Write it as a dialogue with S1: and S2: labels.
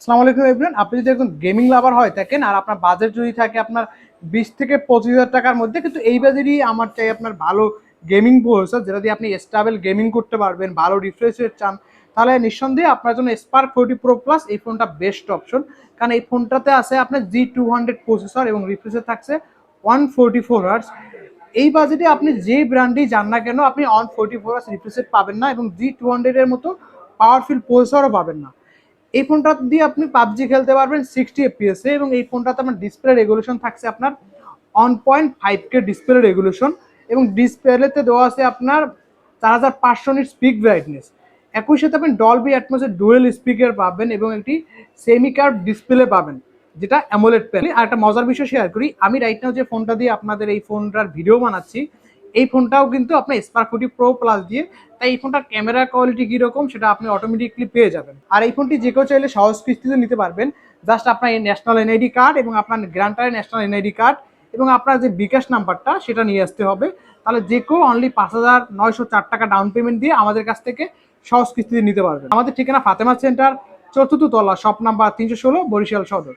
S1: আসসালামু আলাইকুম এভরিওয়ান। আপনি যদি একজন গেমিং লাভার হয় থাকেন আর আপনার বাজেট যদি থাকে আপনার 20 থেকে 25 হাজার টাকার মধ্যে, কিন্তু এই বাজেটই আমার চাই আপনার ভালো গেমিং প্রসেসর, যেটা দিয়ে আপনি স্টেবল গেমিং করতে পারবেন, ভালো রিফ্রেশ রেট চান, তাহলে নিঃসন্দেহে আপনার জন্য স্পার্ক 40 Pro+ এই ফোনটা বেস্ট অপশন। কারণ এই ফোনটাতে আছে আপনার G200 প্রসেসর এবং রিফ্রেশ রেট থাকছে 144 Hz। এই বাজেটে আপনি যে ব্র্যান্ডেই যান না কেন আপনি 144 Hz রিফ্রেশ রেট পাবেন না এবং G200 এর মতো পাওয়ারফুল প্রসেসরও পাবেন না। এই ফোনটা দিয়ে আপনি পাবজি খেলতে পারবেন 60 FPS এ, এবং এই ফোনটাতে আপনার ডিসপ্লে রেগুলেশন থাকছে আপনার 1.5K ডিসপ্লে রেগুলেশন, এবং ডিসপ্লেতে দেওয়া আছে আপনার 4500 নিট স্পিক ব্রাইটনেস। একই সাথে আপনি ডলবি অ্যাটমসের ডুয়েল স্পিকার পাবেন এবং একটি সেমি কার্ভ ডিসপ্লে পাবেন, যেটা অ্যামোলেড প্যানেল। আর একটা মজার বিষয় শেয়ার করি, আমি রাইট নাও যে ফোনটা দিয়ে আপনাদের এই ফোনটার ভিডিও বানাচ্ছি, এই ফোনটাও কিন্তু আপনার স্পার্ক 40 Pro+ দিয়ে, তাই এই ফোনটার ক্যামেরা কোয়ালিটি কীরকম সেটা আপনি অটোমেটিকলি পেয়ে যাবেন। আর এই ফোনটি যে কেউ চাইলে সহজ কিস্তিতে নিতে পারবেন। জাস্ট আপনার এই ন্যাশনাল এনআইডি কার্ড এবং আপনার গ্রান্টারের ন্যাশনাল এনআইডি কার্ড এবং আপনার যে বিকাশ নাম্বারটা সেটা নিয়ে আসতে হবে। তাহলে যে কেউ অনলি 5,904 টাকা ডাউন পেমেন্ট দিয়ে আমাদের কাছ থেকে সহজ কিস্তিতে নিতে পারবেন। আমাদের ঠিকানা ফাতেমা সেন্টার, 4th তলা, শপ নাম্বার 316, বরিশাল সদর।